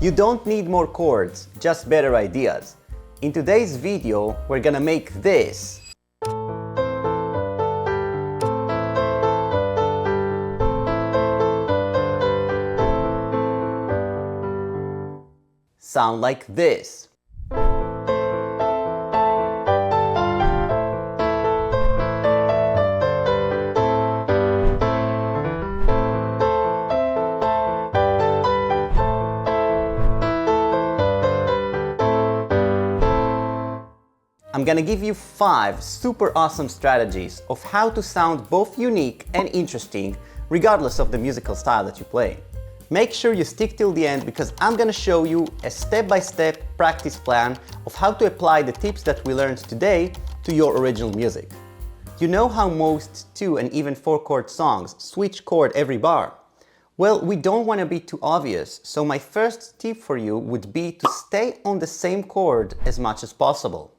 You don't need more chords, just better ideas. In today's video, we're gonna make this. Sound like this. I'm gonna give you 5 super awesome strategies of how to sound both unique and interesting regardless of the musical style that you play. Make sure you stick till the end because I'm gonna show you a step-by-step practice plan of how to apply the tips that we learned today to your original music. You know how most 2 and even 4 chord songs switch chord every bar? Well, we don't want to be too obvious, so my first tip for you would be to stay on the same chord as much as possible.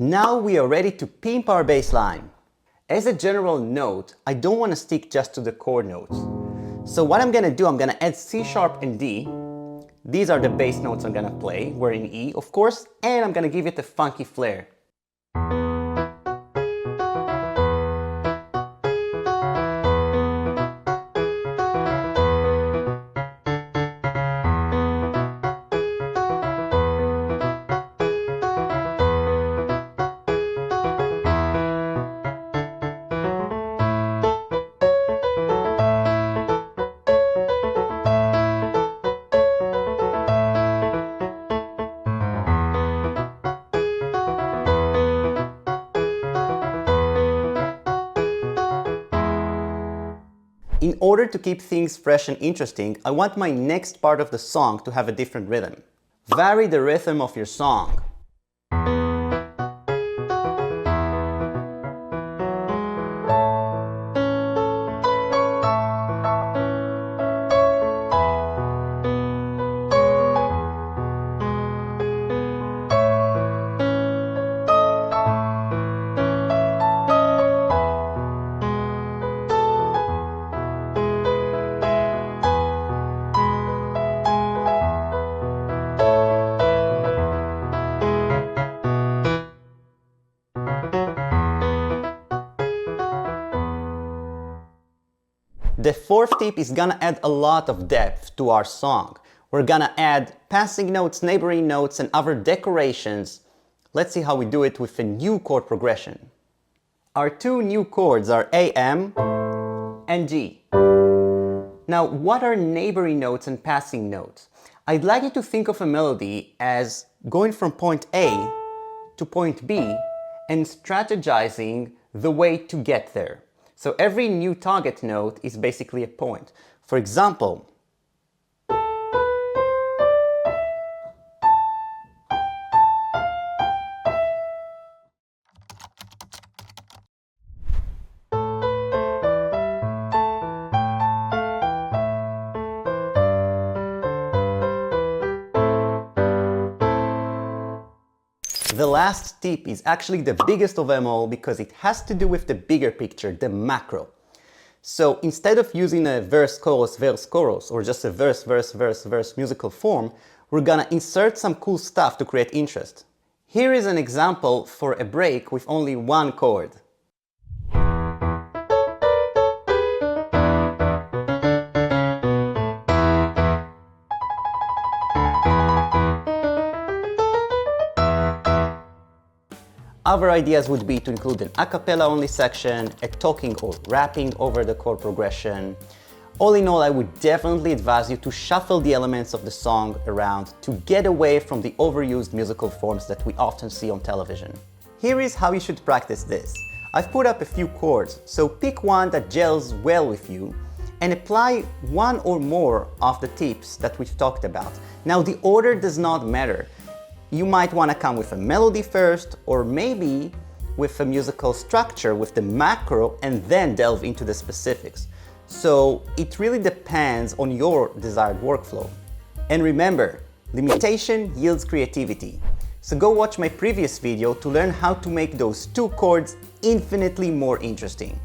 Now we are ready to pimp our bass line. As a general note, I don't want to stick just to the chord notes. So what I'm gonna do, I'm gonna add C sharp and D. These are the bass notes I'm gonna play. We're in E, of course, and I'm gonna give it a funky flair. In order to keep things fresh and interesting, I want my next part of the song to have a different rhythm. Vary the rhythm of your song. The 4th tip is gonna add a lot of depth to our song. We're gonna add passing notes, neighboring notes, and other decorations. Let's see how we do it with a new chord progression. Our 2 new chords are A, M, and G. Now, what are neighboring notes and passing notes? I'd like you to think of a melody as going from point A to point B and strategizing the way to get there. So every new target note is basically a point. For example, the last tip is actually the biggest of them all because it has to do with the bigger picture, the macro. So instead of using a verse, chorus, or just a verse, verse, verse, verse musical form, we're gonna insert some cool stuff to create interest. Here is an example for a break with only 1 chord. Other ideas would be to include an a cappella only section, a talking or rapping over the chord progression. All in all, I would definitely advise you to shuffle the elements of the song around to get away from the overused musical forms that we often see on television. Here is how you should practice this. I've put up a few chords, so pick one that gels well with you and apply one or more of the tips that we've talked about. Now, the order does not matter. You might want to come with a melody first, or maybe with a musical structure with the macro and then delve into the specifics. So it really depends on your desired workflow. And remember, limitation yields creativity. So go watch my previous video to learn how to make those two chords infinitely more interesting.